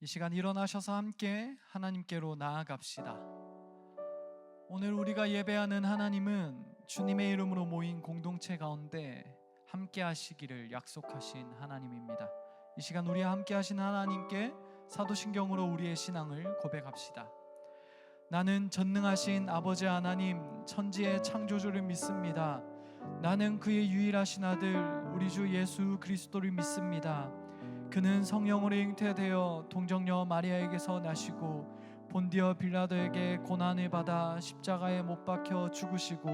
이 시간 일어나셔서 함께 하나님께로 나아갑시다. 오늘 우리가 예배하는 하나님은 주님의 이름으로 모인 공동체 가운데 함께 하시기를 약속하신 하나님입니다. 이 시간 우리와 함께 하신 하나님께 사도신경으로 우리의 신앙을 고백합시다. 나는 전능하신 아버지 하나님, 천지의 창조주를 믿습니다. 나는 그의 유일하신 아들 우리 주 예수 그리스도를 믿습니다. 그는 성령으로 잉태되어 동정녀 마리아에게서 나시고 본디어 빌라도에게 고난을 받아 십자가에 못 박혀 죽으시고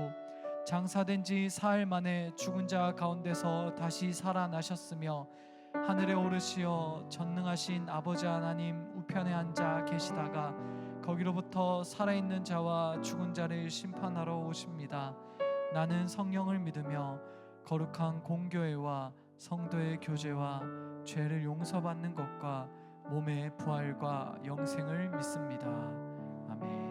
장사된 지 사흘 만에 죽은 자 가운데서 다시 살아나셨으며 하늘에 오르시어 전능하신 아버지 하나님 우편에 앉아 계시다가 거기로부터 살아있는 자와 죽은 자를 심판하러 오십니다. 나는 성령을 믿으며 거룩한 공교회와 성도의 교제와 죄를 용서받는 것과 몸의 부활과 영생을 믿습니다. 아멘.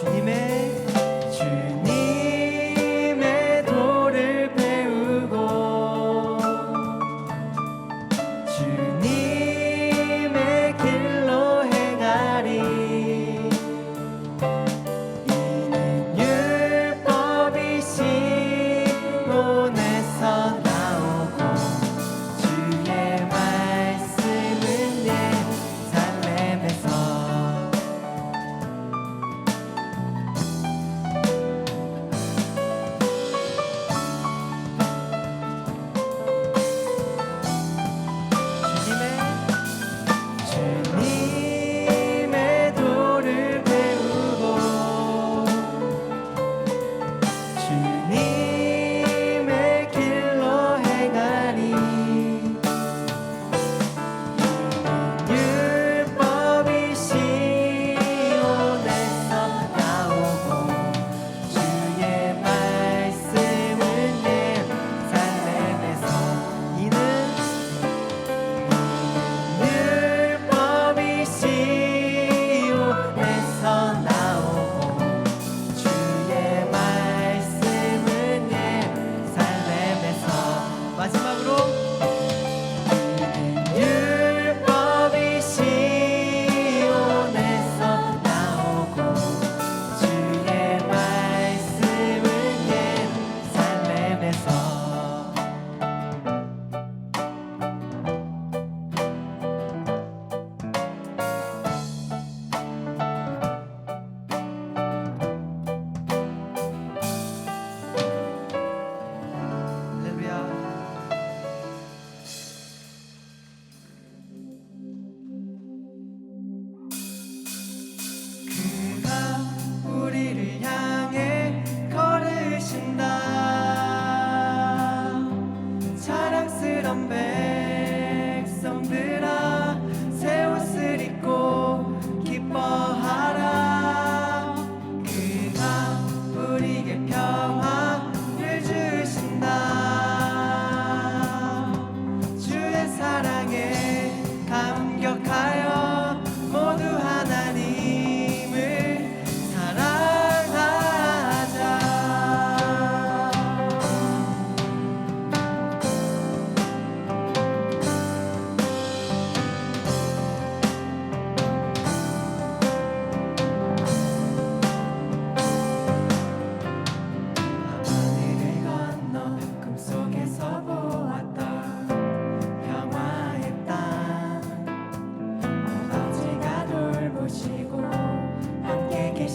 주님의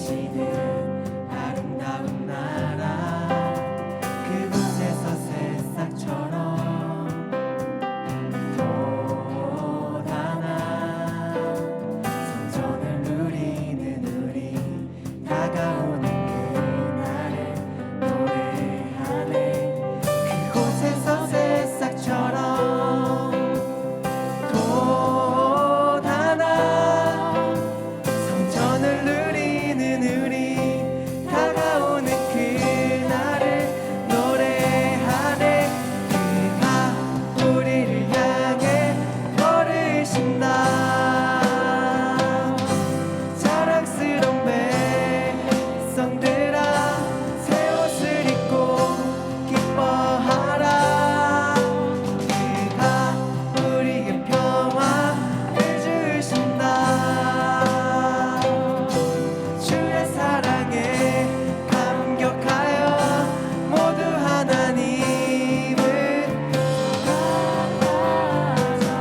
계시는 아름다운 나라, 그곳에서 새싹처럼 돋아나 성전을 누리는 우리, 다가오는 그날을 노래하네. 그곳에서 새싹처럼 돋아나 성전을 누리는 우리, 다가오는 그날을 노래하네. 그가 우리를 향해 걸으신다. 자랑스러운 백성들아, 새 옷을 입고 기뻐하라. 그가 우리에게 평화를 주신다. 주의 사랑에 감격하여 모두 하나님을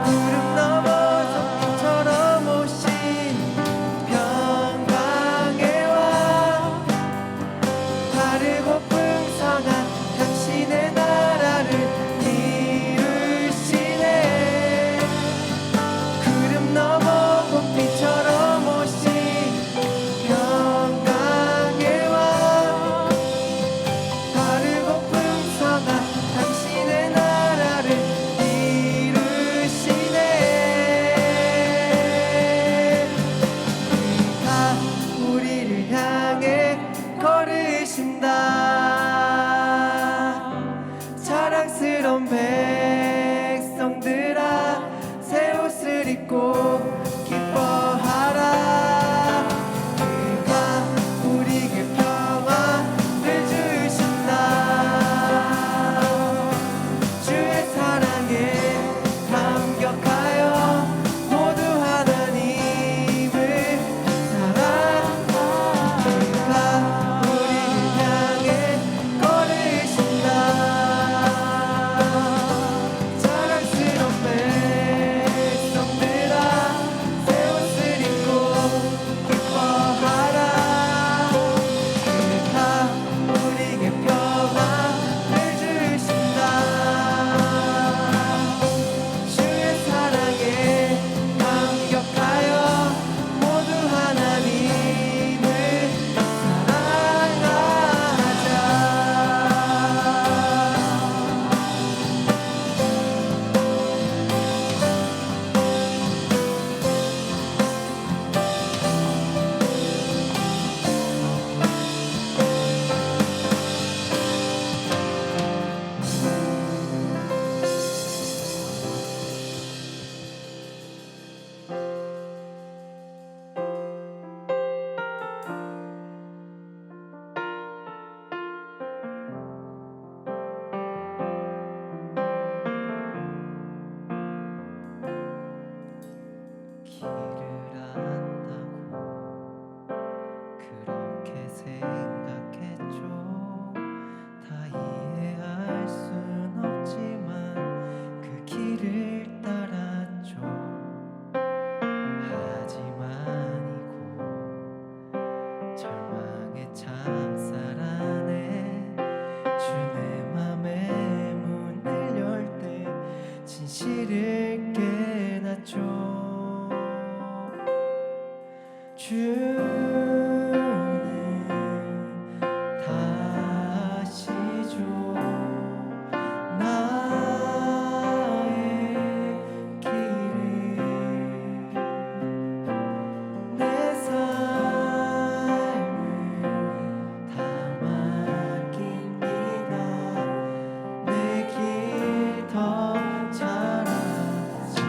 구름 넘어서 빛처럼 오신 평강의 왕, 바르고 풍성한 당신의 나라를 이루시네. 구름 넘어 빛처럼 오신 평강의 왕, 바르고 풍성한 당신의 나라를 이루시네. 그가 우리를 향해 걸으신다. 자랑스러운 백성들아, 새 옷을 입고 기뻐하라. 그가 우리에게 평화를 주신다. 주의 사랑에 감격하여 모두 하나님을 사랑하라. 그가 우리를 향해 걸으신다. 자랑스러운 백성들아, 새 옷을 입고 기뻐하라. 그가 우리에게 평화를 주신다. 주의 사랑에 감격하여 모두 하나님을 사랑하자. 길을 안다고 그렇게 생각했죠. 다 이해할 순 없지만 그 길을 따랐죠. 하지만 이곳 절망의 창살 안에 주 내 맘의 문을 열 때 진실을 깨닫죠. 주는 다시죠. 나의 길을 내 삶을 다 맡깁니다. 내 길 더 잘 아시니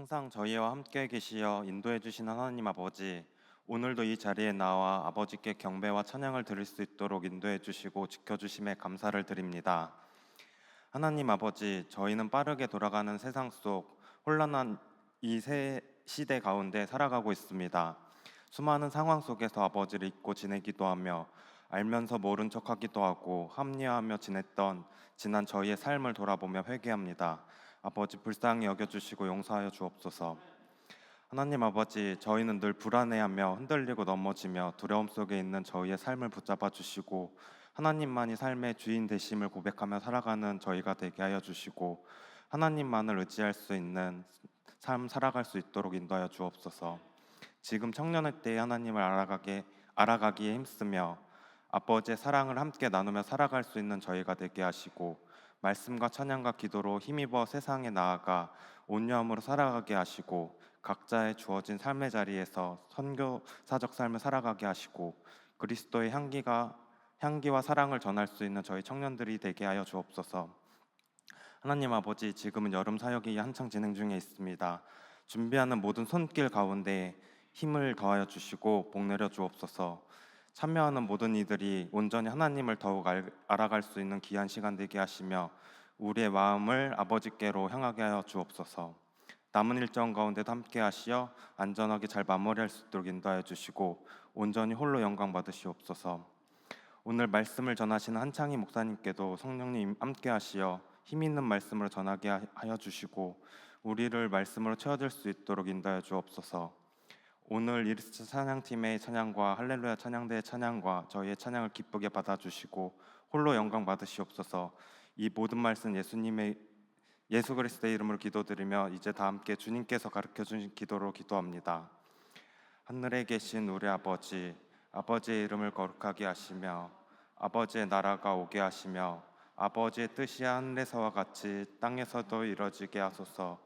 항상 저희와 함께 계시어 인도해 주신 하나님 아버지, 오늘도 이 자리에 나와 아버지께 경배와 찬양을 드릴 수 있도록 인도해 주시고 지켜주심에 감사를 드립니다. 하나님 아버지, 저희는 빠르게 돌아가는 세상 속 혼란한 이 시대 가운데 살아가고 있습니다. 수많은 상황 속에서 아버지를 잊고 지내기도 하며 알면서 모른 척하기도 하고 합리화하며 지냈던 지난 저희의 삶을 돌아보며 회개합니다. 아버지, 불쌍히 여겨주시고 용서하여 주옵소서. 하나님 아버지, 저희는 늘 불안해하며 흔들리고 넘어지며 두려움 속에 있는 저희의 삶을 붙잡아 주시고 하나님만이 삶의 주인 되심을 고백하며 살아가는 저희가 되게 하여 주시고 하나님만을 의지할 수 있는 삶 살아갈 수 있도록 인도하여 주옵소서. 지금 청년의 때에 하나님을 알아가기에 힘쓰며 아버지의 사랑을 함께 나누며 살아갈 수 있는 저희가 되게 하시고 말씀과 찬양과 기도로 힘입어 세상에 나아가 온유함으로 살아가게 하시고 각자의 주어진 삶의 자리에서 선교사적 삶을 살아가게 하시고 그리스도의 향기와 사랑을 전할 수 있는 저희 청년들이 되게 하여 주옵소서. 하나님 아버지, 지금은 여름 사역이 한창 진행 중에 있습니다. 준비하는 모든 손길 가운데 힘을 더하여 주시고 복 내려 주옵소서. 참여하는 모든 이들이 온전히 하나님을 더욱 알아갈 수 있는 귀한 시간 되게 하시며 우리의 마음을 아버지께로 향하게 하여 주옵소서. 남은 일정 가운데도 함께 하시어 안전하게 잘 마무리할 수 있도록 인도하여 주시고 온전히 홀로 영광 받으시옵소서. 오늘 말씀을 전하시는 한창희 목사님께도 성령님 함께 하시어 힘 있는 말씀으로 전하게 하여 주시고 우리를 말씀으로 채워줄 수 있도록 인도하여 주옵소서. 오늘 이리스 찬양팀의 찬양과 할렐루야 찬양대의 찬양과 저희의 찬양을 기쁘게 받아주시고 홀로 영광 받으시옵소서. 이 모든 말씀 예수 그리스도의 이름으로 기도드리며 이제 다 함께 주님께서 가르쳐주신 기도로 기도합니다. 하늘에 계신 우리 아버지, 아버지의 이름을 거룩하게 하시며 아버지의 나라가 오게 하시며 아버지의 뜻이 하늘에서와 같이 땅에서도 이루어지게 하소서.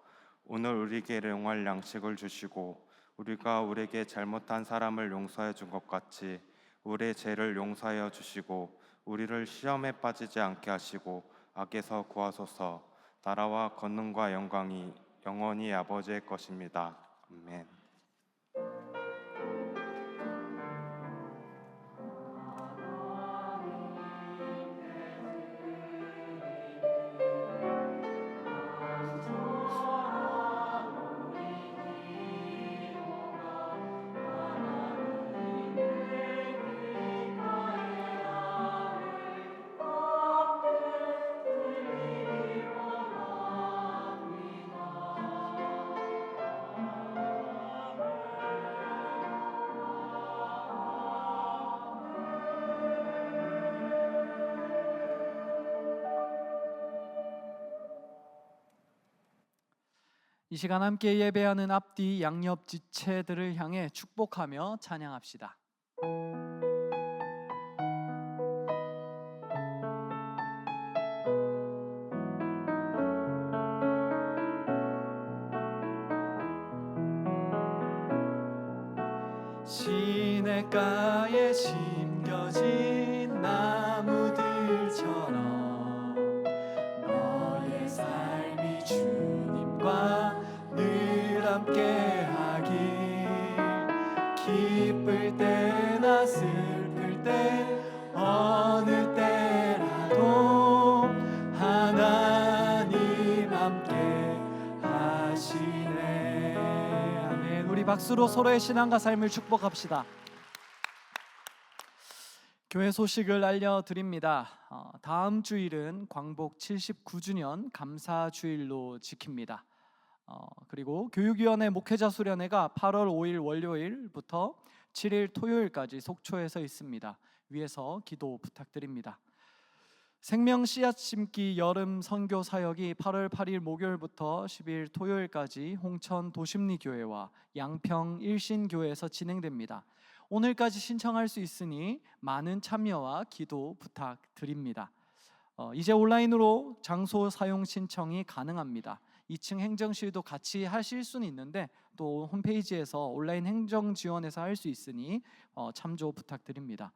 오늘 우리에게 일용할 양식을 주시고 우리가 우리에게 잘못한 사람을 용서해 준 것 같이 우리의 죄를 용서하여 주시고 우리를 시험에 빠지지 않게 하시고 악에서 구하소서. 나라와 권능과 영광이 영원히 아버지의 것입니다. 아멘. 이 시간 함께 예배하는 앞뒤 양옆 지체들을 향해 축복하며 찬양합시다. 시냇가에 심겨진 나무들처럼 너의 삶이 주님과 늘 함께하길 기쁠 때나 슬플 때 어느 때라도 하나님 함께 하시네. 아멘. 우리 박수로 서로의 신앙과 삶을 축복합시다. 교회 소식을 알려드립니다. 다음 주일은 광복 79주년 감사주일로 지킵니다. 그리고 교육위원회 목회자 수련회가 8월 5일 월요일부터 7일 토요일까지 속초에서 있습니다. 위에서 기도 부탁드립니다. 생명 씨앗 심기 여름 선교 사역이 8월 8일 목요일부터 10일 토요일까지 홍천 도심리교회와 양평 일신교회에서 진행됩니다. 오늘까지 신청할 수 있으니 많은 참여와 기도 부탁드립니다. 이제 온라인으로 장소 사용 신청이 가능합니다. 2층 행정실도 같이 하실 수는 있는데 또 홈페이지에서 온라인 행정 지원해서 할 수 있으니 참조 부탁드립니다.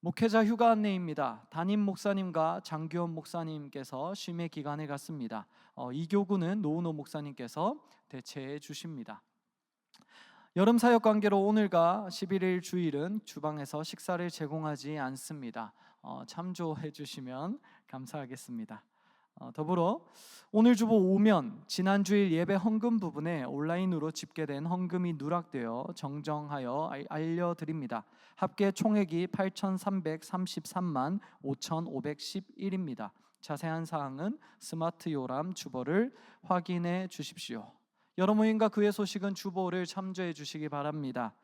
목회자 휴가 안내입니다. 담임 목사님과 장규원 목사님께서 쉼의 기간에 갔습니다. 이교구는 노은호 목사님께서 대체해 주십니다. 여름 사역 관계로 오늘과 11일 주일은 주방에서 식사를 제공하지 않습니다. 참조해 주시면 감사하겠습니다. 더불어 오늘 주보 오면 지난주일 예배 헌금 부분에 온라인으로 집계된 헌금이 누락되어 정정하여 알려드립니다. 합계 총액이 8,333만 5,511입니다. 자세한 사항은 스마트 요람 주보를 확인해 주십시오. 여러 모임과 그의 소식은 주보를 참조해 주시기 바랍니다.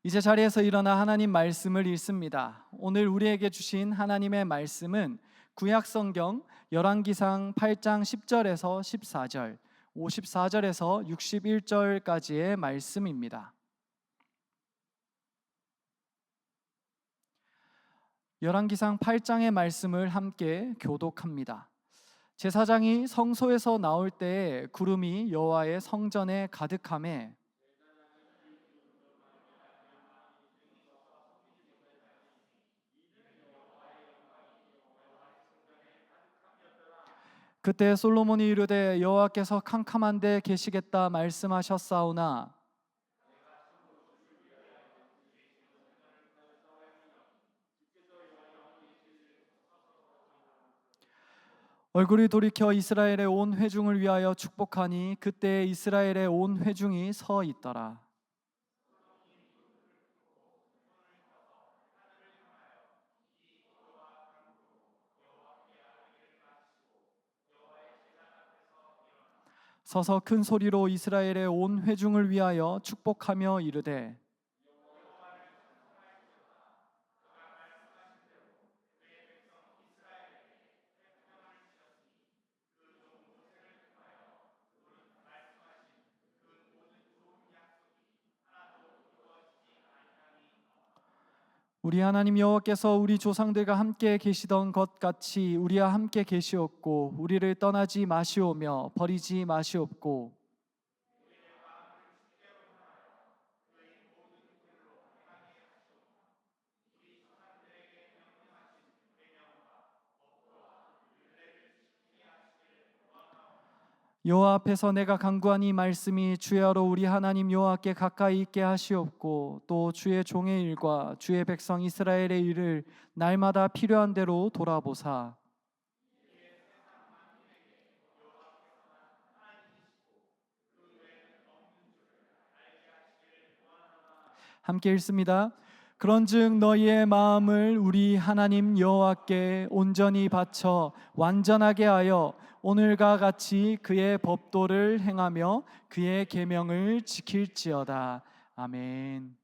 이제 자리에서 일어나 하나님 말씀을 읽습니다. 오늘 우리에게 주신 하나님의 말씀은 구약성경 열왕기상 8장 10절에서 14절, 54절에서 61절까지의 말씀입니다. 열왕기상 8장의 말씀을 함께 교독합니다. 제사장이 성소에서 나올 때에 구름이 여호와의 성전에 가득하매 그때 솔로몬이 이르되 여호와께서 캄캄한 데 계시겠다 말씀하셨사오나 얼굴이 돌이켜 이스라엘의 온 회중을 위하여 축복하니 그때 이스라엘의 온 회중이 서 있더라. 서서 큰 소리로 이스라엘의 온 회중을 위하여 축복하며 이르되 우리 하나님 여호와께서 우리 조상들과 함께 계시던 것 같이 우리와 함께 계시옵고 우리를 떠나지 마시오며 버리지 마시옵고 여호와 앞에서 내가 간구한 이 말씀이 주야로 우리 하나님 여호와께 가까이 있게 하시옵고 또 주의 종의 일과 주의 백성 이스라엘의 일을 날마다 필요한 대로 돌아보사 함께 읽습니다. 그런즉 너희의 마음을 우리 하나님 여호와께 온전히 바쳐 완전하게 하여 오늘과 같이 그의 법도를 행하며 그의 계명을 지킬지어다. 아멘.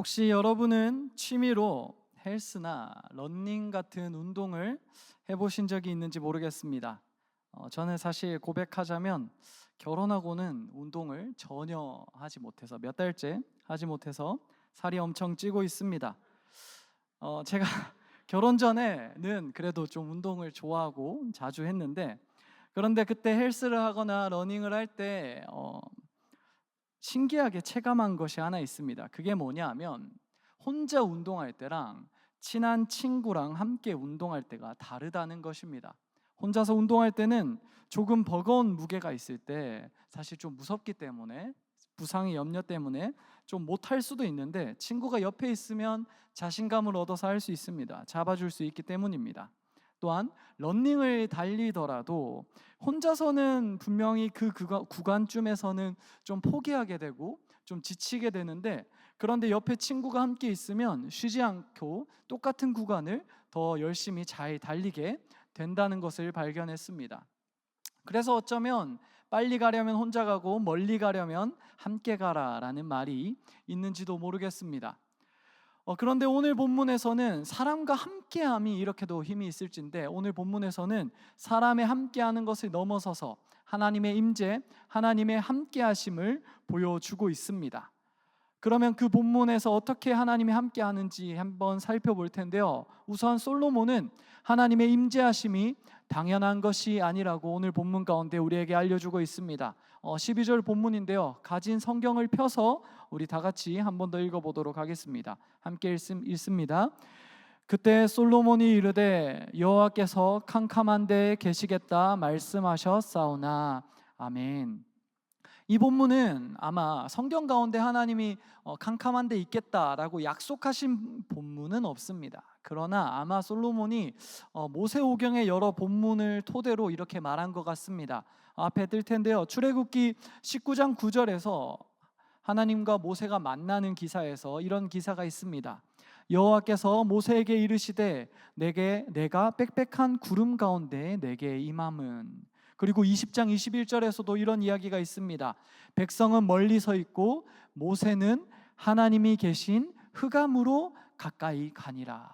혹시 여러분은 취미로 헬스나 러닝 같은 운동을 해보신 적이 있는지 모르겠습니다. 저는 사실 고백하자면 결혼하고는 운동을 전혀 하지 못해서 몇 달째 하지 못해서 살이 엄청 찌고 있습니다. 제가 결혼 전에는 그래도 좀 운동을 좋아하고 자주 했는데, 그런데 그때 헬스를 하거나 러닝을 할 때 신기하게 체감한 것이 하나 있습니다. 그게 뭐냐 하면 혼자 운동할 때랑 친한 친구랑 함께 운동할 때가 다르다는 것입니다. 혼자서 운동할 때는 조금 버거운 무게가 있을 때 사실 좀 무섭기 때문에, 부상의 염려 때문에 좀 못할 수도 있는데, 친구가 옆에 있으면 자신감을 얻어서 할 수 있습니다. 잡아줄 수 있기 때문입니다. 또한 러닝을 달리더라도 혼자서는 분명히 그 구간쯤에서는 좀 포기하게 되고 좀 지치게 되는데, 그런데 옆에 친구가 함께 있으면 쉬지 않고 똑같은 구간을 더 열심히 잘 달리게 된다는 것을 발견했습니다. 그래서 어쩌면 빨리 가려면 혼자 가고 멀리 가려면 함께 가라라는 말이 있는지도 모르겠습니다. 그런데 오늘 본문에서는 사람과 함께함이 이렇게도 힘이 있을진데, 오늘 본문에서는 사람의 함께하는 것을 넘어서서 하나님의 임재, 하나님의 함께하심을 보여주고 있습니다. 그러면 그 본문에서 어떻게 하나님이 함께하는지 한번 살펴볼 텐데요. 우선 솔로몬은 하나님의 임재하심이 당연한 것이 아니라고 오늘 본문 가운데 우리에게 알려주고 있습니다. 12절 본문인데요. 가진 성경을 펴서 우리 다 같이 한 번 더 읽어보도록 하겠습니다. 함께 읽습니다. 그때 솔로몬이 이르되 여호와께서 캄캄한 데에 계시겠다 말씀하셨사오나. 아멘. 이 본문은 아마 성경 가운데 하나님이 캄캄한 데 있겠다라고 약속하신 본문은 없습니다. 그러나 아마 솔로몬이 모세오경의 여러 본문을 토대로 이렇게 말한 것 같습니다. 앞에 뜰 텐데요. 출애굽기 19장 9절에서 하나님과 모세가 만나는 기사에서 이런 기사가 있습니다. 여호와께서 모세에게 이르시되 내가 빽빽한 구름 가운데 내게 임함은. 그리고 20장 21절에서도 이런 이야기가 있습니다. 백성은 멀리 서 있고 모세는 하나님이 계신 흑암으로 가까이 가니라.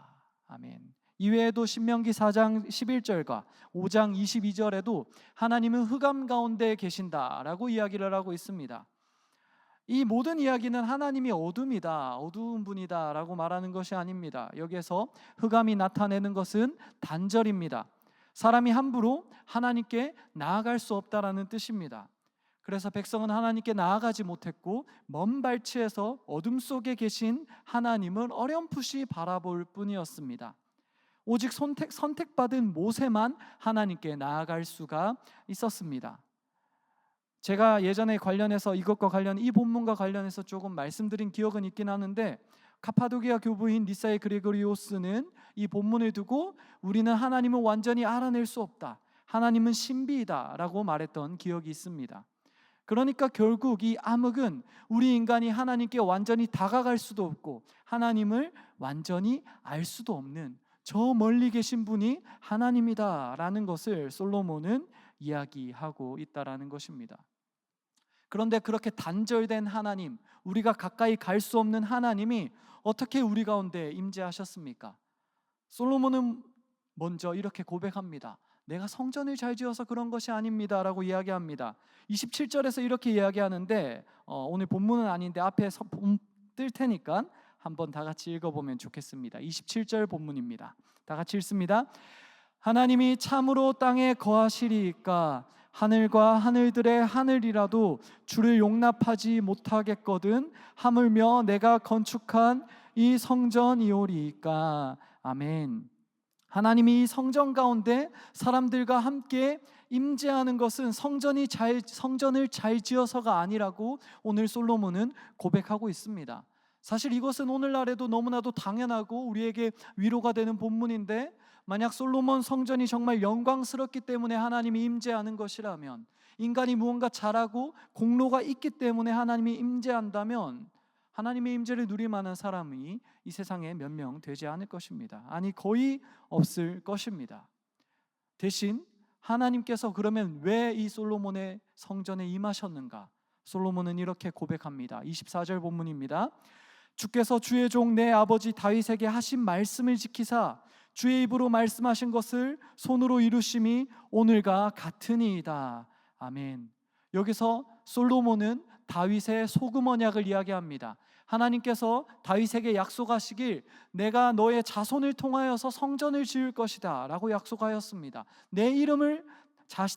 아멘. 이외에도 신명기 4장 11절과 5장 22절에도 하나님은 흑암 가운데 계신다라고 이야기를 하고 있습니다. 이 모든 이야기는 하나님이 어둠이다, 어두운 분이다 라고 말하는 것이 아닙니다. 여기에서 흑암이 나타내는 것은 단절입니다. 사람이 함부로 하나님께 나아갈 수 없다라는 뜻입니다. 그래서 백성은 하나님께 나아가지 못했고 먼 발치에서 어둠 속에 계신 하나님을 어렴풋이 바라볼 뿐이었습니다. 오직 선택받은 모세만 하나님께 나아갈 수가 있었습니다. 제가 예전에 관련해서 이것과 관련 이 본문과 관련해서 조금 말씀드린 기억은 있긴 하는데, 카파도기아 교부인 니사의 그레고리오스는 이 본문을 두고 우리는 하나님을 완전히 알아낼 수 없다, 하나님은 신비이다 라고 말했던 기억이 있습니다. 그러니까 결국 이 암흑은 우리 인간이 하나님께 완전히 다가갈 수도 없고 하나님을 완전히 알 수도 없는 저 멀리 계신 분이 하나님이다 라는 것을 솔로몬은 이야기하고 있다라는 것입니다. 그런데 그렇게 단절된 하나님, 우리가 가까이 갈 수 없는 하나님이 어떻게 우리 가운데 임재하셨습니까? 솔로몬은 먼저 이렇게 고백합니다. 내가 성전을 잘 지어서 그런 것이 아닙니다 라고 이야기합니다. 27절에서 이렇게 이야기하는데 오늘 본문은 아닌데 앞에 뜰 테니까 한번 다 같이 읽어보면 좋겠습니다. 27절 본문입니다. 다 같이 읽습니다. 하나님이 참으로 땅에 거하시리이까 하늘과 하늘들의 하늘이라도 주를 용납하지 못하겠거든 하물며 내가 건축한 이 성전이오리이까. 아멘. 하나님이 이 성전 가운데 사람들과 함께 임재하는 것은 성전을 잘 지어서가 아니라고 오늘 솔로몬은 고백하고 있습니다. 사실 이것은 오늘날에도 너무나도 당연하고 우리에게 위로가 되는 본문인데, 만약 솔로몬 성전이 정말 영광스럽기 때문에 하나님이 임재하는 것이라면, 인간이 무언가 잘하고 공로가 있기 때문에 하나님이 임재한다면 하나님의 임재를 누릴 만한 사람이 이 세상에 몇 명 되지 않을 것입니다. 아니 거의 없을 것입니다. 대신 하나님께서 그러면 왜 이 솔로몬의 성전에 임하셨는가? 솔로몬은 이렇게 고백합니다. 24절 본문입니다. 주께서 주의 종 내 아버지 다윗에게 하신 말씀을 지키사 주의 입으로 말씀하신 것을 손으로 이루심이 오늘과 같으니이다. 아멘. 여기서 솔로몬은 다윗의 소금 언약을 이야기합니다. 하나님께서 다윗에게 약속하시길 내가 너의 자손을 통하여서 성전을 지을 것이다 라고 약속하였습니다. 내 이름을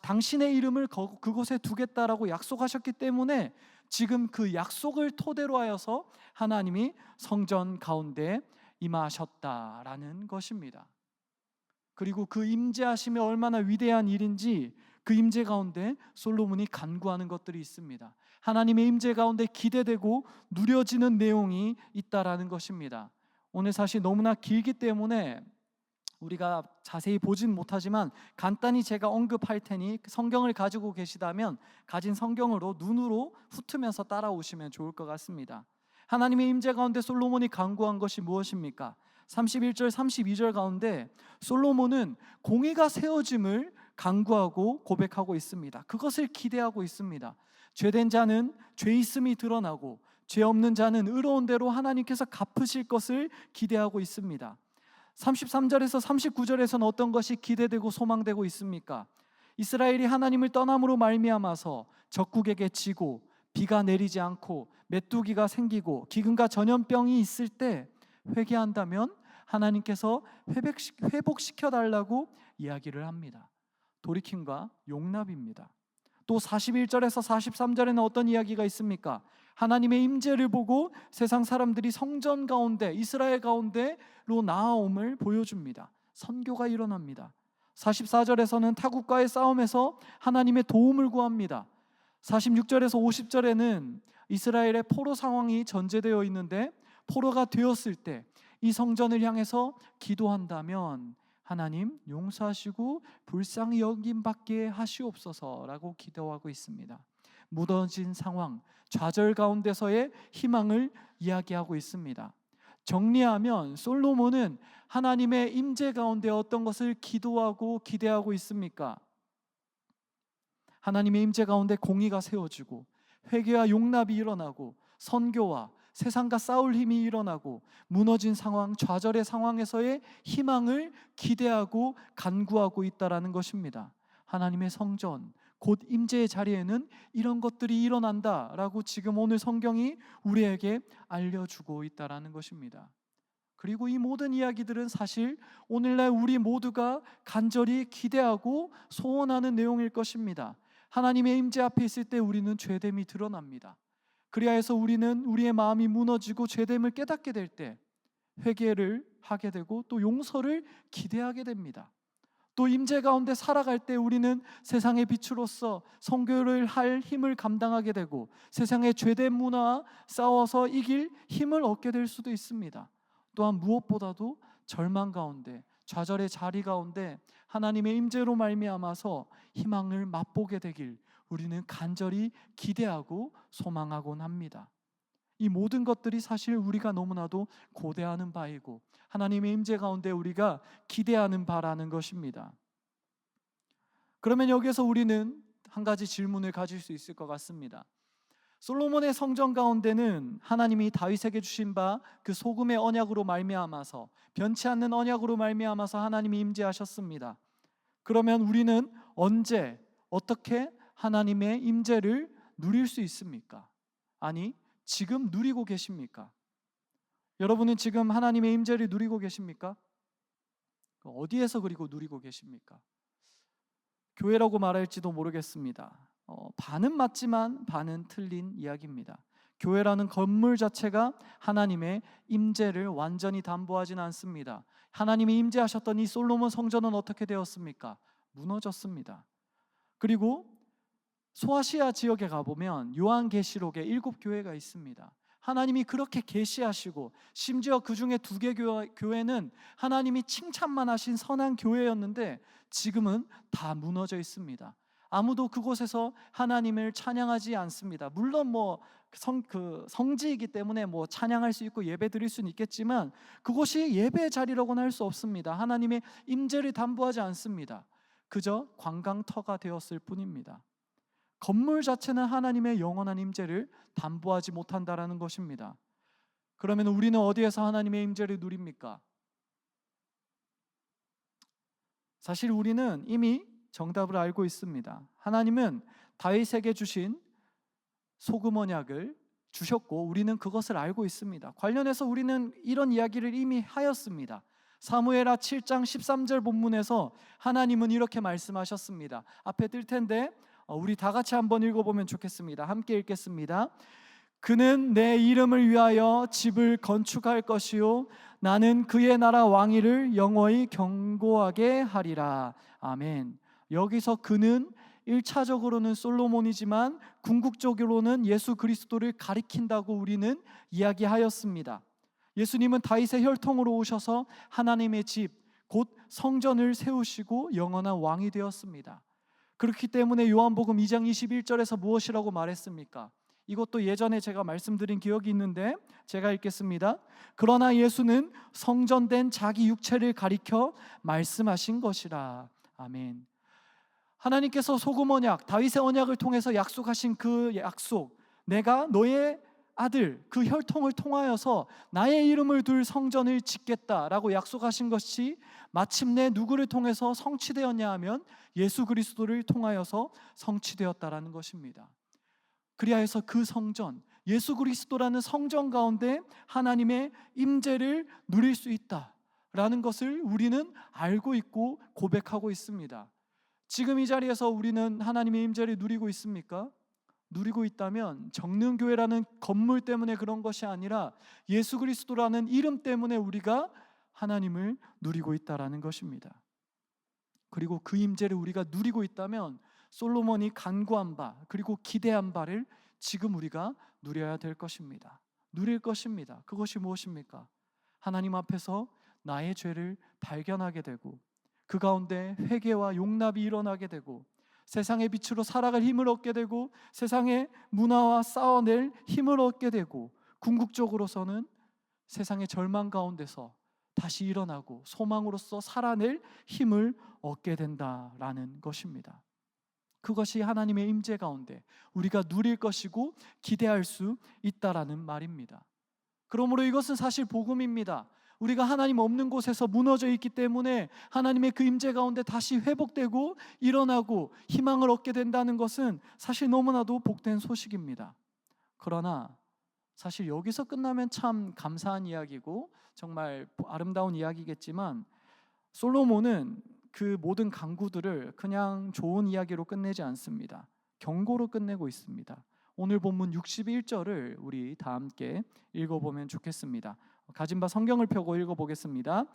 당신의 이름을 그곳에 두겠다라고 약속하셨기 때문에 지금 그 약속을 토대로 하여서 하나님이 성전 가운데 임하셨다라는 것입니다. 그리고 그 임재하심이 얼마나 위대한 일인지 그 임재 가운데 솔로몬이 간구하는 것들이 있습니다. 하나님의 임재 가운데 기대되고 누려지는 내용이 있다라는 것입니다. 오늘 사실 너무나 길기 때문에 우리가 자세히 보진 못하지만 간단히 제가 언급할 테니 성경을 가지고 계시다면 가진 성경으로 눈으로 훑으면서 따라오시면 좋을 것 같습니다. 하나님의 임재 가운데 솔로몬이 간구한 것이 무엇입니까? 31절 32절 가운데 솔로몬은 공의가 세워짐을 간구하고 고백하고 있습니다. 그것을 기대하고 있습니다. 죄된 자는 죄 있음이 드러나고 죄 없는 자는 의로운 대로 하나님께서 갚으실 것을 기대하고 있습니다. 33절에서 39절에서는 어떤 것이 기대되고 소망되고 있습니까? 이스라엘이 하나님을 떠남으로 말미암아서 적국에게 지고 비가 내리지 않고 메뚜기가 생기고 기근과 전염병이 있을 때 회개한다면 하나님께서 회복시켜 달라고 이야기를 합니다. 돌이킴과 용납입니다. 또 41절에서 43절에는 어떤 이야기가 있습니까? 하나님의 임재를 보고 세상 사람들이 성전 가운데 이스라엘 가운데로 나아옴을 보여줍니다. 선교가 일어납니다. 44절에서는 타국과의 싸움에서 하나님의 도움을 구합니다. 46절에서 50절에는 이스라엘의 포로 상황이 전제되어 있는데 포로가 되었을 때 이 성전을 향해서 기도한다면 하나님 용서하시고 불쌍히 여김받게 하시옵소서라고 기도하고 있습니다. 무너진 상황, 좌절 가운데서의 희망을 이야기하고 있습니다. 정리하면 솔로몬은 하나님의 임재 가운데 어떤 것을 기도하고 기대하고 있습니까? 하나님의 임재 가운데 공의가 세워지고 회개와 용납이 일어나고 선교와 세상과 싸울 힘이 일어나고 무너진 상황, 좌절의 상황에서의 희망을 기대하고 간구하고 있다라는 것입니다. 하나님의 성전, 곧 임재의 자리에는 이런 것들이 일어난다라고 지금 오늘 성경이 우리에게 알려주고 있다라는 것입니다. 그리고 이 모든 이야기들은 사실 오늘날 우리 모두가 간절히 기대하고 소원하는 내용일 것입니다. 하나님의 임재 앞에 있을 때 우리는 죄됨이 드러납니다. 그리하여서 우리는 우리의 마음이 무너지고 죄됨을 깨닫게 될 때 회개를 하게 되고 또 용서를 기대하게 됩니다. 또 임재 가운데 살아갈 때 우리는 세상의 빛으로서 선교를 할 힘을 감당하게 되고 세상의 죄된 문화와 싸워서 이길 힘을 얻게 될 수도 있습니다. 또한 무엇보다도 절망 가운데 좌절의 자리 가운데 하나님의 임재로 말미암아서 희망을 맛보게 되길 우리는 간절히 기대하고 소망하곤 합니다. 이 모든 것들이 사실 우리가 너무나도 고대하는 바이고 하나님의 임재 가운데 우리가 기대하는 바라는 것입니다. 그러면 여기서 우리는 한 가지 질문을 가질 수 있을 것 같습니다. 솔로몬의 성전 가운데는 하나님이 다윗에게 주신 바 그 소금의 언약으로 말미암아서 변치 않는 언약으로 말미암아서 하나님이 임재하셨습니다. 그러면 우리는 언제 어떻게 하나님의 임재를 누릴 수 있습니까? 아니, 지금 누리고 계십니까? 여러분은 지금 하나님의 임재를 누리고 계십니까? 어디에서 그리고 누리고 계십니까? 교회라고 말할지도 모르겠습니다. 반은 맞지만 반은 틀린 이야기입니다. 교회라는 건물 자체가 하나님의 임재를 완전히 담보하지는 않습니다. 하나님이 임재하셨던 이 솔로몬 성전은 어떻게 되었습니까? 무너졌습니다. 그리고 소아시아 지역에 가보면 요한계시록에 7교회가 있습니다. 하나님이 그렇게 계시하시고 심지어 그 중에 2개 교회는 하나님이 칭찬만 하신 선한 교회였는데 지금은 다 무너져 있습니다. 아무도 그곳에서 하나님을 찬양하지 않습니다. 물론 성지이기 때문에 찬양할 수 있고 예배 드릴 수는 있겠지만 그곳이 예배의 자리라고는 할 수 없습니다. 하나님의 임재를 담보하지 않습니다. 그저 관광터가 되었을 뿐입니다. 건물 자체는 하나님의 영원한 임재를 담보하지 못한다라는 것입니다. 그러면 우리는 어디에서 하나님의 임재를 누립니까? 사실 우리는 이미 정답을 알고 있습니다. 하나님은 다윗에게 주신 소금 언약을 주셨고 우리는 그것을 알고 있습니다. 관련해서 우리는 이런 이야기를 이미 하였습니다. 사무엘하 7장 13절 본문에서 하나님은 이렇게 말씀하셨습니다. 앞에 뜰 텐데 우리 다 같이 한번 읽어보면 좋겠습니다. 함께 읽겠습니다. 그는 내 이름을 위하여 집을 건축할 것이요 나는 그의 나라 왕위를 영원히 견고하게 하리라. 아멘. 여기서 그는 1차적으로는 솔로몬이지만 궁극적으로는 예수 그리스도를 가리킨다고 우리는 이야기하였습니다. 예수님은 다윗의 혈통으로 오셔서 하나님의 집, 곧 성전을 세우시고 영원한 왕이 되었습니다. 그렇기 때문에 요한복음 2장 21절에서 무엇이라고 말했습니까? 이것도 예전에 제가 말씀드린 기억이 있는데 제가 읽겠습니다. 그러나 예수는 성전된 자기 육체를 가리켜 말씀하신 것이라. 아멘. 하나님께서 소금 언약, 다윗의 언약을 통해서 약속하신 그 약속, 내가 너의 아들, 그 혈통을 통하여서 나의 이름을 둘 성전을 짓겠다라고 약속하신 것이 마침내 누구를 통해서 성취되었냐 하면 예수 그리스도를 통하여서 성취되었다라는 것입니다. 그리하여서 그 성전, 예수 그리스도라는 성전 가운데 하나님의 임재를 누릴 수 있다라는 것을 우리는 알고 있고 고백하고 있습니다. 지금 이 자리에서 우리는 하나님의 임재를 누리고 있습니까? 누리고 있다면 정능교회라는 건물 때문에 그런 것이 아니라 예수 그리스도라는 이름 때문에 우리가 하나님을 누리고 있다라는 것입니다. 그리고 그 임재를 우리가 누리고 있다면 솔로몬이 간구한 바 그리고 기대한 바를 지금 우리가 누려야 될 것입니다. 누릴 것입니다. 그것이 무엇입니까? 하나님 앞에서 나의 죄를 발견하게 되고 그 가운데 회개와 용납이 일어나게 되고 세상의 빛으로 살아갈 힘을 얻게 되고 세상의 문화와 싸워낼 힘을 얻게 되고 궁극적으로서는 세상의 절망 가운데서 다시 일어나고 소망으로서 살아낼 힘을 얻게 된다라는 것입니다. 그것이 하나님의 임재 가운데 우리가 누릴 것이고 기대할 수 있다라는 말입니다. 그러므로 이것은 사실 복음입니다. 우리가 하나님 없는 곳에서 무너져 있기 때문에 하나님의 그 임재 가운데 다시 회복되고 일어나고 희망을 얻게 된다는 것은 사실 너무나도 복된 소식입니다. 그러나 사실 여기서 끝나면 참 감사한 이야기고 정말 아름다운 이야기겠지만 솔로몬은 그 모든 강구들을 그냥 좋은 이야기로 끝내지 않습니다. 경고로 끝내고 있습니다. 오늘 본문 61절을 우리 다 함께 읽어보면 좋겠습니다. 가진 바 성경을 펴고 읽어보겠습니다.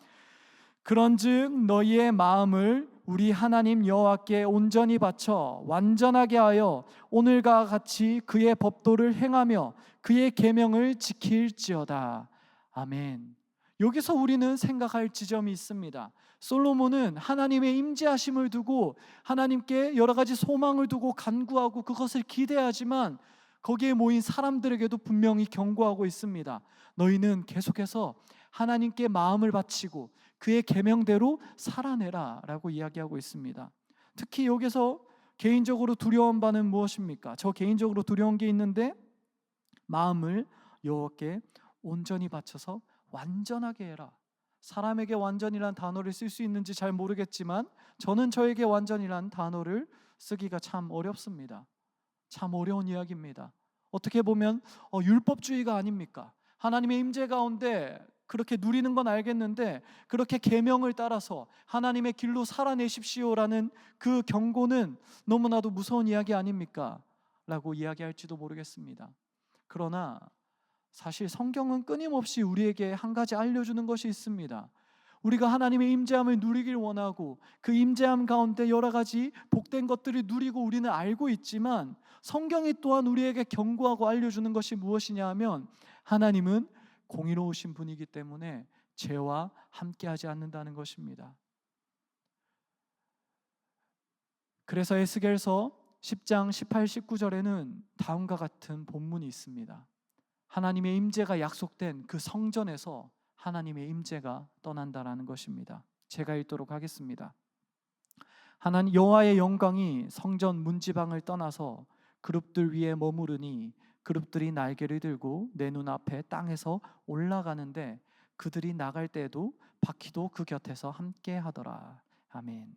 그런즉 너희의 마음을 우리 하나님 여호와께 온전히 바쳐 완전하게 하여 오늘과 같이 그의 법도를 행하며 그의 계명을 지킬지어다. 아멘. 여기서 우리는 생각할 지점이 있습니다. 솔로몬은 하나님의 임재하심을 두고 하나님께 여러 가지 소망을 두고 간구하고 그것을 기대하지만 거기에 모인 사람들에게도 분명히 경고하고 있습니다. 너희는 계속해서 하나님께 마음을 바치고 그의 계명대로 살아내라 라고 이야기하고 있습니다. 특히 여기서 개인적으로 두려운 바는 무엇입니까? 저 개인적으로 두려운 게 있는데 마음을 여호와께 온전히 바쳐서 완전하게 해라. 사람에게 완전이란 단어를 쓸 수 있는지 잘 모르겠지만 저는 저에게 완전이란 단어를 쓰기가 참 어렵습니다. 참 어려운 이야기입니다. 어떻게 보면 율법주의가 아닙니까? 하나님의 임재 가운데 그렇게 누리는 건 알겠는데 그렇게 계명을 따라서 하나님의 길로 살아내십시오라는 그 경고는 너무나도 무서운 이야기 아닙니까? 라고 이야기할지도 모르겠습니다. 그러나 사실 성경은 끊임없이 우리에게 한 가지 알려주는 것이 있습니다. 우리가 하나님의 임재함을 누리길 원하고 그 임재함 가운데 여러 가지 복된 것들을 누리고 우리는 알고 있지만 성경이 또한 우리에게 경고하고 알려주는 것이 무엇이냐 하면 하나님은 공의로우신 분이기 때문에 죄와 함께하지 않는다는 것입니다. 그래서 에스겔서 10장 18, 19절에는 다음과 같은 본문이 있습니다. 하나님의 임재가 약속된 그 성전에서 하나님의 임재가 떠난다라는 것입니다. 제가 읽도록 하겠습니다. 하나님 여호와의 영광이 성전 문지방을 떠나서 그룹들 위에 머무르니 그룹들이 날개를 들고 내 눈앞에 땅에서 올라가는데 그들이 나갈 때에도 바퀴도 그 곁에서 함께 하더라. 아멘.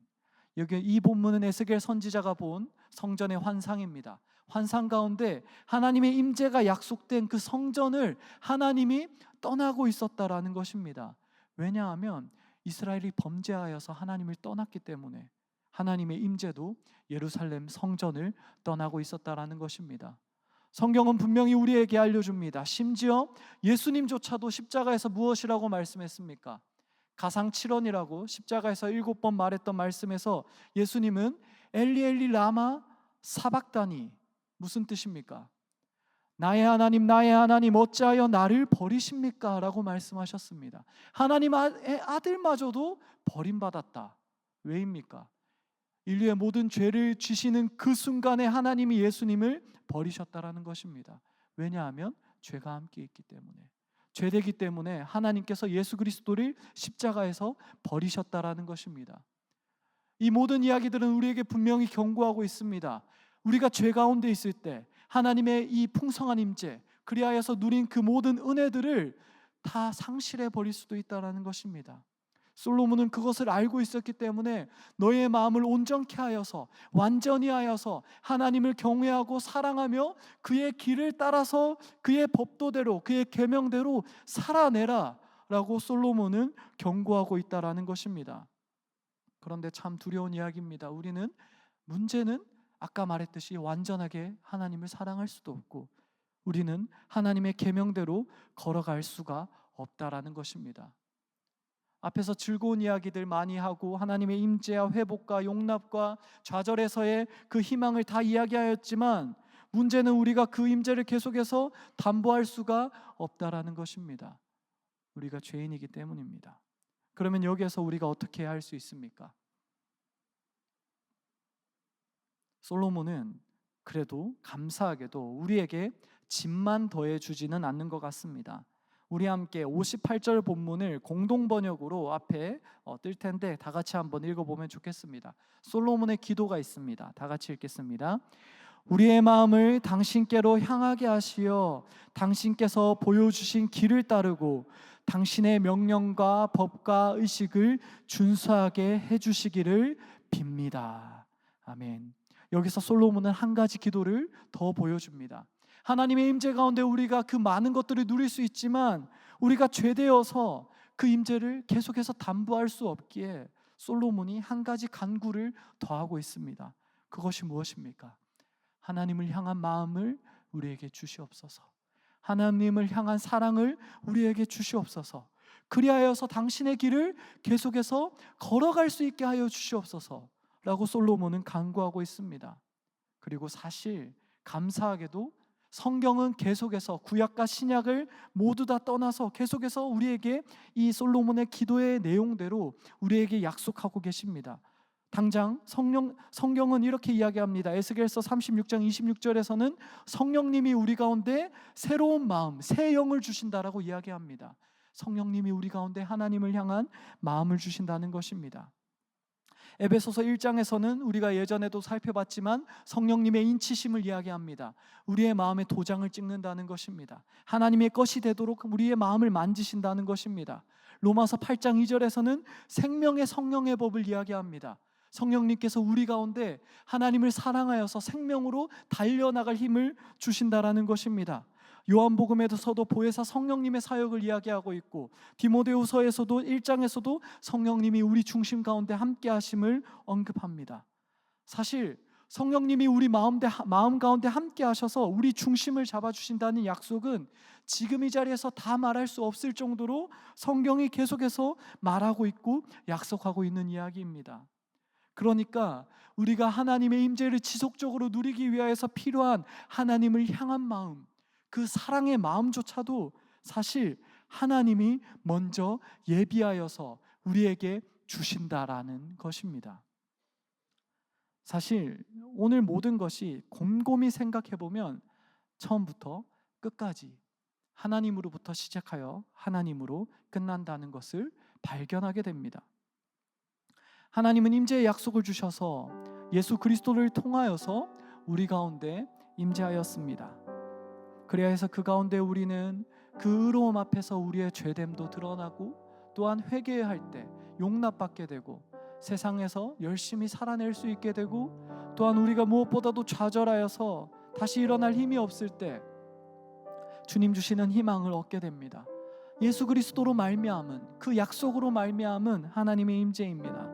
여기 이 본문은 에스겔 선지자가 본 성전의 환상입니다. 환상 가운데 하나님의 임재가 약속된 그 성전을 하나님이 떠나고 있었다라는 것입니다. 왜냐하면 이스라엘이 범죄하여서 하나님을 떠났기 때문에 하나님의 임재도 예루살렘 성전을 떠나고 있었다라는 것입니다. 성경은 분명히 우리에게 알려줍니다. 심지어 예수님조차도 십자가에서 무엇이라고 말씀했습니까? 가상칠언이라고 십자가에서 7번 말했던 말씀에서 예수님은 엘리 엘리 라마 사박다니, 무슨 뜻입니까? 나의 하나님 어찌하여 나를 버리십니까? 라고 말씀하셨습니다. 하나님의 아들마저도 버림받았다. 왜입니까? 인류의 모든 죄를 지시는 그 순간에 하나님이 예수님을 버리셨다라는 것입니다. 왜냐하면 죄가 함께 있기 때문에, 죄되기 때문에 하나님께서 예수 그리스도를 십자가에서 버리셨다라는 것입니다. 이 모든 이야기들은 우리에게 분명히 경고하고 있습니다. 우리가 죄 가운데 있을 때 하나님의 이 풍성한 임재, 그리하여서 누린 그 모든 은혜들을 다 상실해 버릴 수도 있다는 것입니다. 솔로몬은 그것을 알고 있었기 때문에 너의 마음을 온전케 하여서, 완전히 하여서 하나님을 경외하고 사랑하며 그의 길을 따라서 그의 법도대로, 그의 계명대로 살아내라 라고 솔로몬은 경고하고 있다는 것입니다. 그런데 참 두려운 이야기입니다. 문제는 아까 말했듯이 완전하게 하나님을 사랑할 수도 없고 우리는 하나님의 계명대로 걸어갈 수가 없다라는 것입니다. 앞에서 즐거운 이야기들 많이 하고 하나님의 임재와 회복과 용납과 좌절에서의 그 희망을 다 이야기하였지만 문제는 우리가 그 임재를 계속해서 담보할 수가 없다라는 것입니다. 우리가 죄인이기 때문입니다. 그러면 여기에서 우리가 어떻게 할 수 있습니까? 솔로몬은 그래도 감사하게도 우리에게 짐만 더해주지는 않는 것 같습니다. 우리 함께 58절 본문을 공동 번역으로 앞에 뜰 텐데 다 같이 한번 읽어보면 좋겠습니다. 솔로몬의 기도가 있습니다. 다 같이 읽겠습니다. 우리의 마음을 당신께로 향하게 하시어 당신께서 보여주신 길을 따르고 당신의 명령과 법과 의식을 준수하게 해주시기를 빕니다. 아멘. 여기서 솔로몬은 한 가지 기도를 더 보여줍니다. 하나님의 임재 가운데 우리가 그 많은 것들을 누릴 수 있지만 우리가 죄되어서 그 임재를 계속해서 담보할 수 없기에 솔로몬이 한 가지 간구를 더하고 있습니다. 그것이 무엇입니까? 하나님을 향한 마음을 우리에게 주시옵소서. 하나님을 향한 사랑을 우리에게 주시옵소서. 그리하여서 당신의 길을 계속해서 걸어갈 수 있게 하여 주시옵소서 라고 솔로몬은 간구하고 있습니다. 그리고 사실 감사하게도 성경은 계속해서 구약과 신약을 모두 다 떠나서 계속해서 우리에게 이 솔로몬의 기도의 내용대로 우리에게 약속하고 계십니다. 당장 성경은 이렇게 이야기합니다. 에스겔서 36장 26절에서는 성령님이 우리 가운데 새로운 마음, 새 영을 주신다라고 이야기합니다. 성령님이 우리 가운데 하나님을 향한 마음을 주신다는 것입니다. 에베소서 1장에서는 우리가 예전에도 살펴봤지만 성령님의 인치심을 이야기합니다. 우리의 마음에 도장을 찍는다는 것입니다. 하나님의 것이 되도록 우리의 마음을 만지신다는 것입니다. 로마서 8장 2절에서는 생명의 성령의 법을 이야기합니다. 성령님께서 우리 가운데 하나님을 사랑하여서 생명으로 달려나갈 힘을 주신다라는 것입니다. 요한복음에서도 보혜사 성령님의 사역을 이야기하고 있고 디모데후서에서도 1장에서도 성령님이 우리 중심 가운데 함께 하심을 언급합니다. 사실 성령님이 우리 마음 가운데 함께 하셔서 우리 중심을 잡아주신다는 약속은 지금 이 자리에서 다 말할 수 없을 정도로 성경이 계속해서 말하고 있고 약속하고 있는 이야기입니다. 그러니까 우리가 하나님의 임재를 지속적으로 누리기 위하여서 필요한 하나님을 향한 마음, 그 사랑의 마음조차도 사실 하나님이 먼저 예비하여서 우리에게 주신다라는 것입니다. 사실 오늘 모든 것이 곰곰이 생각해보면 처음부터 끝까지 하나님으로부터 시작하여 하나님으로 끝난다는 것을 발견하게 됩니다. 하나님은 임재의 약속을 주셔서 예수 그리스도를 통하여서 우리 가운데 임재하였습니다. 그래야 해서 그 가운데 우리는 그 의로움 앞에서 우리의 죄됨도 드러나고 또한 회개할 때 용납받게 되고 세상에서 열심히 살아낼 수 있게 되고 또한 우리가 무엇보다도 좌절하여서 다시 일어날 힘이 없을 때 주님 주시는 희망을 얻게 됩니다. 예수 그리스도로 말미암은 그 약속으로 말미암은 하나님의 임재입니다.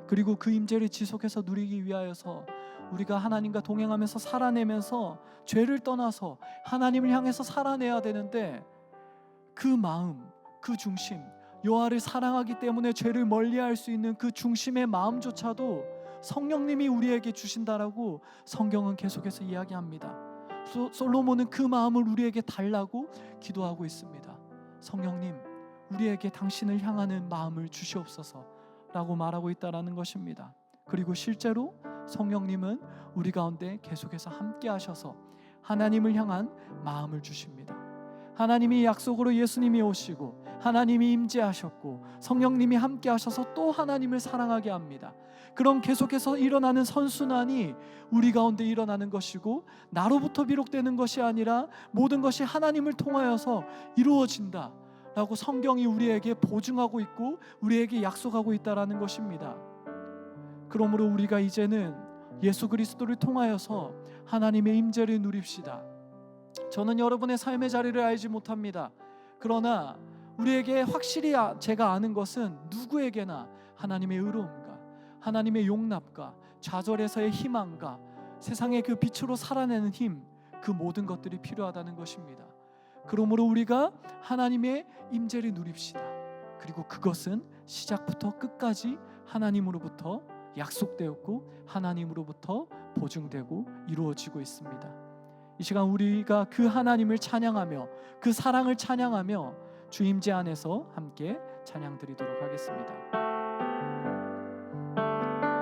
그리고 그 임재를 지속해서 누리기 위하여서 우리가 하나님과 동행하면서 살아내면서 죄를 떠나서 하나님을 향해서 살아내야 되는데 그 마음, 그 중심, 여호와를 사랑하기 때문에 죄를 멀리할 수 있는 그 중심의 마음조차도 성령님이 우리에게 주신다라고 성경은 계속해서 이야기합니다. 솔로몬은 그 마음을 우리에게 달라고 기도하고 있습니다. 성령님, 우리에게 당신을 향하는 마음을 주시옵소서 라고 말하고 있다라는 것입니다. 그리고 실제로 성령님은 우리 가운데 계속해서 함께 하셔서 하나님을 향한 마음을 주십니다. 하나님이 약속으로 예수님이 오시고 하나님이 임재하셨고 성령님이 함께 하셔서 또 하나님을 사랑하게 합니다. 그럼 계속해서 일어나는 선순환이 우리 가운데 일어나는 것이고 나로부터 비록되는 것이 아니라 모든 것이 하나님을 통하여서 이루어진다 라고 성경이 우리에게 보증하고 있고 우리에게 약속하고 있다라는 것입니다. 그러므로 우리가 이제는 예수 그리스도를 통하여서 하나님의 임재를 누립시다. 저는 여러분의 삶의 자리를 알지 못합니다. 그러나 우리에게 확실히 제가 아는 것은 누구에게나 하나님의 의로움과 하나님의 용납과 좌절에서의 희망과 세상의 그 빛으로 살아내는 힘, 그 모든 것들이 필요하다는 것입니다. 그러므로 우리가 하나님의 임재를 누립시다. 그리고 그것은 시작부터 끝까지 하나님으로부터 약속되었고 하나님으로부터 보증되고 이루어지고 있습니다. 이 시간 우리가 그 하나님을 찬양하며 그 사랑을 찬양하며 주 임재 안에서 함께 찬양 드리도록 하겠습니다.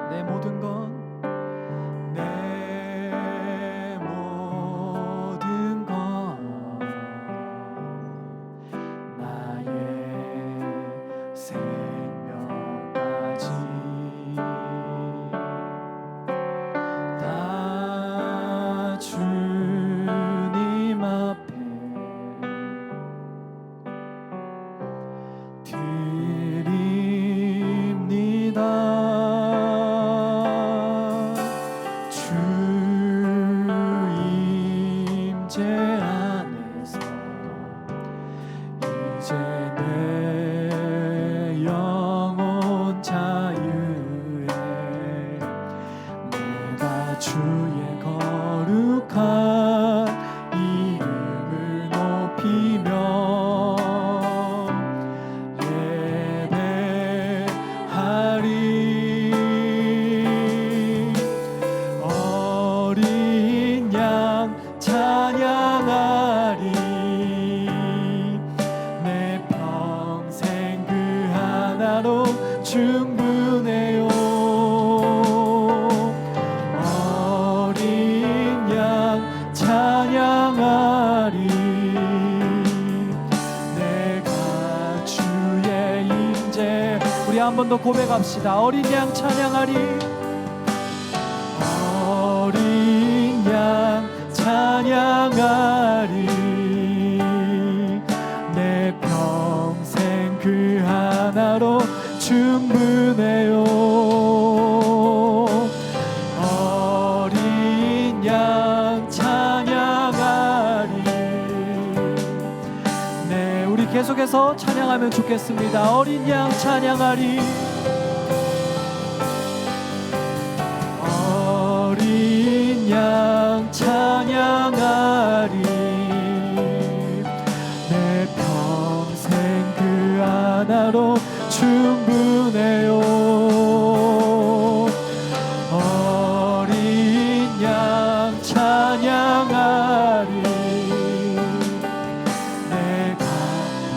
내 모든 건 내 모든 건 나의 생명까지 다 주님 앞에 드립니다. 주의 거룩한 이름을 높이며 예배하리. 어린 양 찬양하리. 내 평생 그 하나로 충분해요. 찬양하리. 내가 주의 임재. 우리 한 번 더 고백합시다. 어린 양 찬양하리. 어린 양 찬양하리. 내 평생 그 하나로 충분해요. 어린 양 찬양하리. 네, 우리 계속해서 찬양하면 좋겠습니다. 어린 양 찬양하리. 어린 양 찬양하리. 내 평생 그 하나로 충분해요. 어린 양 찬양하리. 내가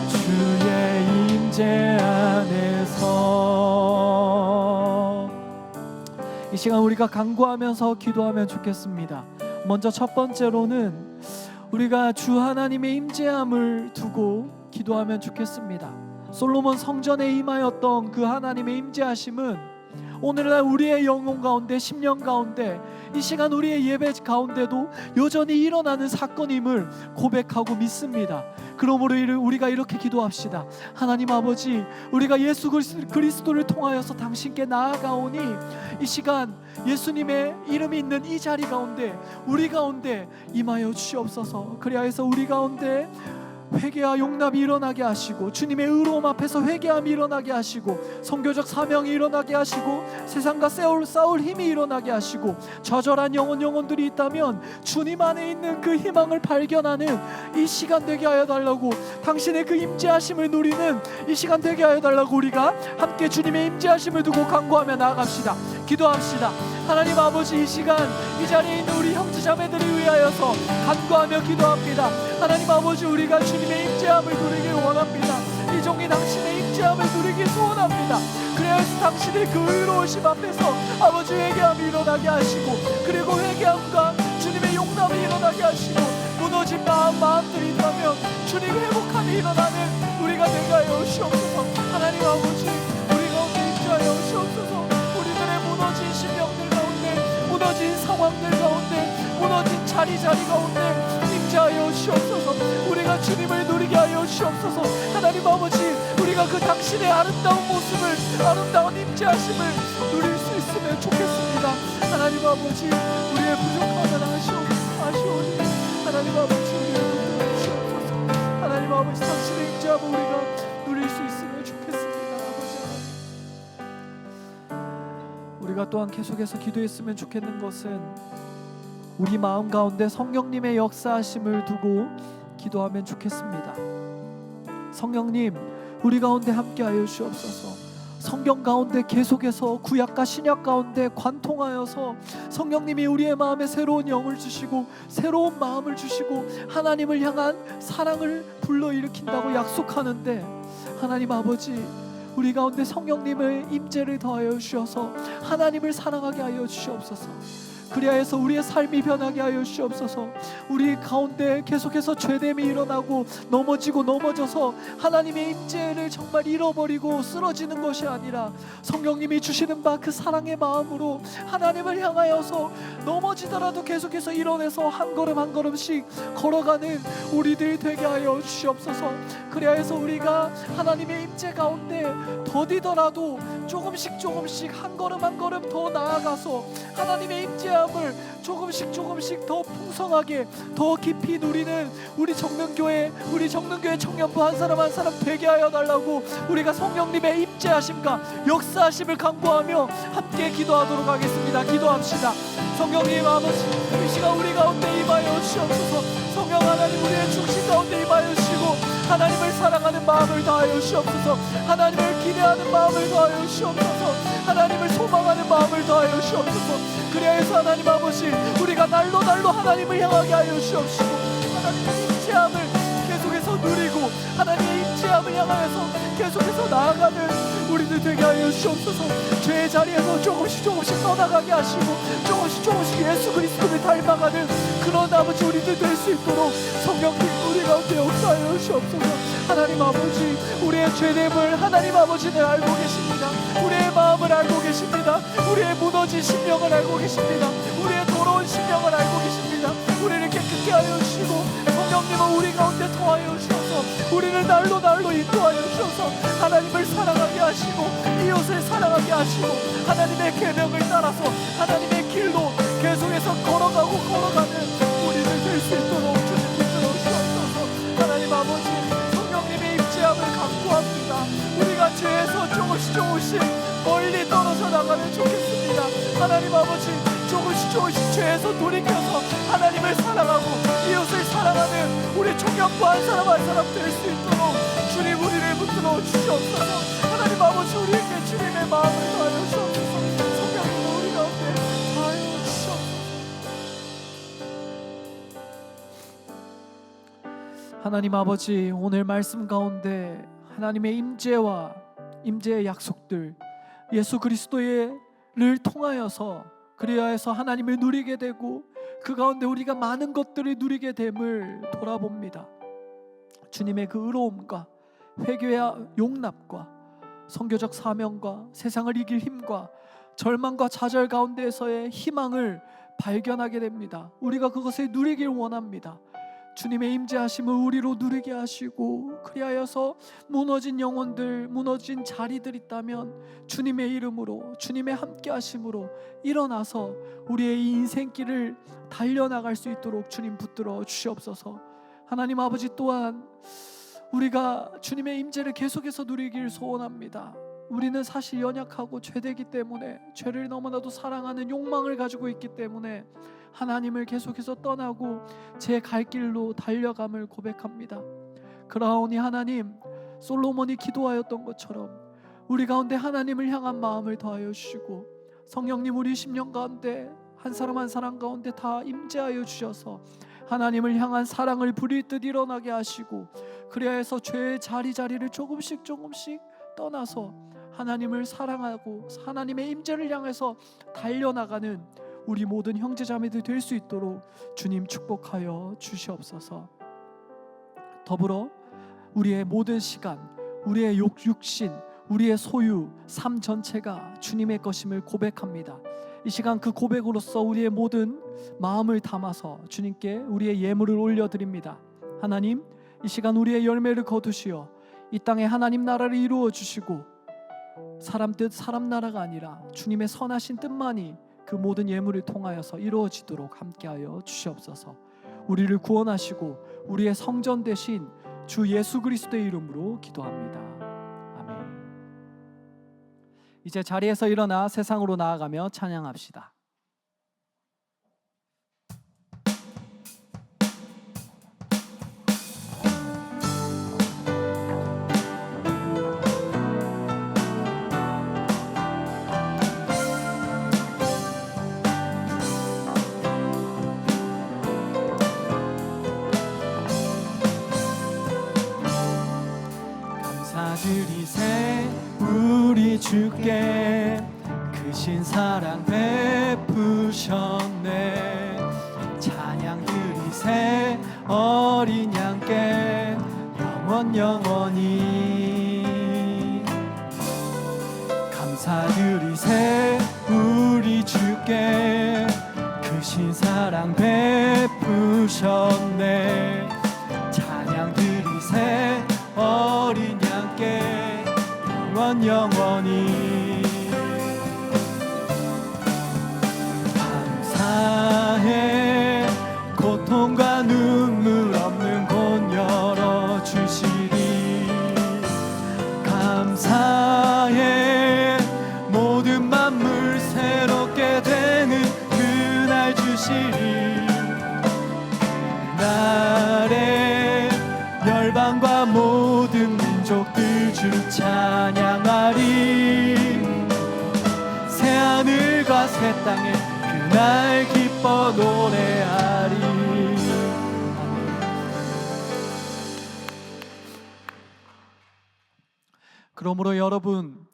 주의 임재 안에서. 이 시간 우리가 간구하면서 기도하면 좋겠습니다. 먼저 첫 번째로는 우리가 주 하나님의 임재함을 두고 기도하면 좋겠습니다. 솔로몬 성전에 임하였던 그 하나님의 임재하심은 오늘날 우리의 영혼 가운데, 심령 가운데, 이 시간 우리의 예배 가운데도 여전히 일어나는 사건임을 고백하고 믿습니다. 그러므로 우리가 이렇게 기도합시다. 하나님 아버지, 우리가 예수 그리스도를 통하여서 당신께 나아가오니 이 시간 예수님의 이름이 있는 이 자리 가운데, 우리 가운데 임하여 주시옵소서. 그리하여서 우리 가운데 회개와 용납이 일어나게 하시고, 주님의 의로움 앞에서 회개함이 일어나게 하시고, 선교적 사명이 일어나게 하시고, 세상과 싸울 힘이 일어나게 하시고, 좌절한 영혼들이 있다면 주님 안에 있는 그 희망을 발견하는 이 시간 되게 하여 달라고, 당신의 그 임재하심을 누리는 이 시간 되게 하여 달라고 우리가 함께 주님의 임재하심을 두고 간구하며 나아갑시다. 기도합시다. 하나님 아버지, 이 시간 이 자리에 있는 우리 형제자매들을 위하여서 간구하며 기도합니다. 하나님 아버지, 우리가 주님의 임재함을 누리길 원합니다. 이 종이 당신의 임재함을 누리길 소원합니다. 그래서 당신의 그 의로우심 앞에서 아버지 회개함이 일어나게 하시고, 그리고 회개함과 주님의 용납이 일어나게 하시고, 무너진 마음들이 있다면 주님 회복함이 일어나는 우리가 되게 하여 주옵소서. 하나님 아버지, 우리 가운데 임재하여 주옵소서. 우리들의 무너진 심령들 가운데, 무너진 상황들 가운데, 무너진 자리 가운데 임재하여 주옵소서. 우리가 주님을 누리게 하여 주옵소서. 하나님 아버지, 우리가 그 당신의 아름다운 모습을, 아름다운 임재하심을 누릴 수 있으면 좋겠습니다. 하나님 아버지, 우리의 부족함을 아시오니 하나님 아버지, 우리를 붙들어 주시옵소서. 하나님 아버지, 당신의 임재함을 우리가 누릴 수 있으면 좋겠습니다. 아버지, 우리가 또한 계속해서 기도했으면 좋겠는 것은 우리 마음 가운데 성령님의 역사하심을 두고 기도하면 좋겠습니다. 성령님, 우리 가운데 함께하여 주옵소서. 성경 가운데 계속해서 구약과 신약 가운데 관통하여서 성령님이 우리의 마음에 새로운 영을 주시고, 새로운 마음을 주시고, 하나님을 향한 사랑을 불러일으킨다고 약속하는데, 하나님 아버지, 우리 가운데 성령님의 임재를 더하여 주셔서 하나님을 사랑하게 하여 주시옵소서. 그리하여서 우리의 삶이 변하게 하여 주시옵소서. 우리 가운데 계속해서 죄됨이 일어나고 넘어져서 하나님의 임재를 정말 잃어버리고 쓰러지는 것이 아니라 성령님이 주시는 바 그 사랑의 마음으로 하나님을 향하여서 넘어지더라도 계속해서 일어나서 한 걸음씩 걸어가는 우리들 되게 하여 주시옵소서. 그리하여서 우리가 하나님의 임재 가운데 더디더라도 조금씩 한 걸음 더 나아가서 하나님의 임재함을 조금씩 더 풍성하게, 더 깊이 누리는 우리 정능교회 청년부 한 사람 되게 하여 달라고 우리가 성령님의 임재하심과 역사하심을 간구하며 함께 기도하도록 하겠습니다. 기도합시다. 성령님 아버지, 이 시간 우리 가운데 임하여 주시옵소서. 성령 하나님, 우리의 중심 가운데 임하여 주시고, 하나님을 사랑하는 마음을 다하여 주옵소서. 하나님을 기대하는 마음을 다하여 주옵소서. 하나님을 소망하는 마음을 다하여 주옵소서. 그래서 하나님 아버지, 우리가 날로 하나님을 향하게 하여 주옵시고, 하나님의 임재함을 계속해서 누리고, 하나님의 임재함을 향하여서 계속해서 나아가는 우리들 되게 하여 주옵소서. 죄의 자리에서 조금씩 떠나가게 하시고, 조금씩 예수 그리스도를 닮아가는 그런 아버지 우리들 될 수 있도록 성령님 우리 가운데 역사하여 주옵소서. 하나님 아버지, 우리의 죄됨을 하나님 아버지는 알고 계십니다. 우리의 마음을 알고 계십니다. 우리의 무너진 심령을 알고 계십니다. 우리의 더러운 심령을 알고 계십니다. 우리를 깨끗게 하여 주시고, 성령님은 우리 가운데 더하여 주셔서 우리를 날로 인도하여 주셔서 하나님을 사랑하게 하시고, 이웃을 사랑하게 하시고, 하나님의 계명을 따라서 하나님의 길로 계속해서 걸어가는 우리를 될 수 있도록 주님 붙들어 주옵소서. 하나님 아버지, 성령님의 임재함을 간구합니다. 우리가 죄에서 조금씩 멀리 떨어져 나가면 좋겠습니다. 하나님 아버지, 조금씩 죄에서 돌이켜서 하나님을 사랑하고 이웃을 사랑하는 우리 청년부 한 사람 될 수 있도록 주님 우리를 붙들어 주시옵소서. 하나님 아버지, 우리에게 주님의 마음을 더하여 주옵소서. 성령님 우리 가운데 더하여 주시옵소서. 하나님 아버지, 오늘 말씀 가운데 하나님의 임재와 임재의 약속들, 예수 그리스도를 통하여서 그리하여서 하나님을 누리게 되고, 그 가운데 우리가 많은 것들을 누리게 됨을 돌아봅니다. 주님의 그 의로움과 회개와 용납과 선교적 사명과 세상을 이길 힘과 절망과 좌절 가운데에서의 희망을 발견하게 됩니다. 우리가 그것을 누리길 원합니다. 주님의 임재하심을 우리로 누리게 하시고, 그리하여서 무너진 영혼들, 무너진 자리들 있다면 주님의 이름으로, 주님의 함께하심으로 일어나서 우리의 이 인생길을 달려나갈 수 있도록 주님 붙들어 주시옵소서. 하나님 아버지, 또한 우리가 주님의 임재를 계속해서 누리길 소원합니다. 우리는 사실 연약하고 죄되기 때문에, 죄를 너무나도 사랑하는 욕망을 가지고 있기 때문에 하나님을 계속해서 떠나고 제 갈 길로 달려감을 고백합니다. 그러하오니 하나님, 솔로몬이 기도하였던 것처럼 우리 가운데 하나님을 향한 마음을 더하여 주시고, 성령님 우리 심령 가운데 한 사람 한 사람 가운데 다 임재하여 주셔서 하나님을 향한 사랑을 불일 듯 일어나게 하시고, 그리하여서 죄의 자리를 조금씩 떠나서 하나님을 사랑하고 하나님의 임재를 향해서 달려나가는 우리 모든 형제자매들 될 수 있도록 주님 축복하여 주시옵소서. 더불어 우리의 모든 시간, 우리의 육신, 우리의 소유, 삶 전체가 주님의 것임을 고백합니다. 이 시간 그 고백으로서 우리의 모든 마음을 담아서 주님께 우리의 예물을 올려드립니다. 하나님, 이 시간 우리의 열매를 거두시어 이 땅에 하나님 나라를 이루어 주시고, 사람 뜻 사람 나라가 아니라 주님의 선하신 뜻만이 그 모든 예물을 통하여서 이루어지도록 함께하여 주시옵소서. 우리를 구원하시고 우리의 성전 되신 주 예수 그리스도의 이름으로 기도합니다. 아멘. 이제 자리에서 일어나 세상으로 나아가며 찬양합시다. 감사드리세 우리 주께 크신 사랑 베푸셨네. 찬양 드리세 어린 양께 영원히. 감사드리세 우리 주께 크신 사랑 베푸셨네. 찬양 드리세 어린 양께 영원히. 감사해 고통과 눈물 없는 곳 열어주시리. 감사해 모든 만물 새롭게 되는 그날 주시리. 그날에 열방과 모든 민족들 주 찬양하리. 새하늘과 새 땅에 그날 기뻐 노래하리. 그러므로 여러분,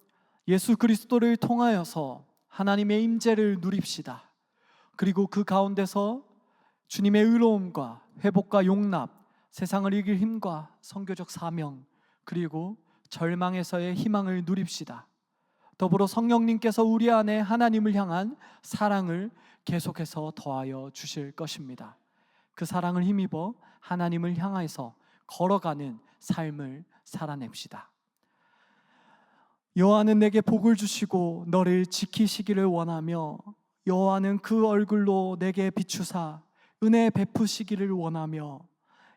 예수 그리스도를 통하여서 하나님의 임재를 누립시다. 그리고 그 가운데서 주님의 의로움과 회복과 용납, 세상을 이길 힘과 선교적 사명, 그리고 절망에서의 희망을 누립시다. 더불어 성령님께서 우리 안에 하나님을 향한 사랑을 계속해서 더하여 주실 것입니다. 그 사랑을 힘입어 하나님을 향해서 걸어가는 삶을 살아냅시다. 여호와는 내게 복을 주시고 너를 지키시기를 원하며, 여호와는 그 얼굴로 내게 비추사 은혜 베푸시기를 원하며,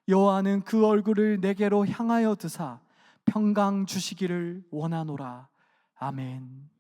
여호와는 그 얼굴을 내게로 향하여 드사 평강 주시기를 원하노라. 아멘.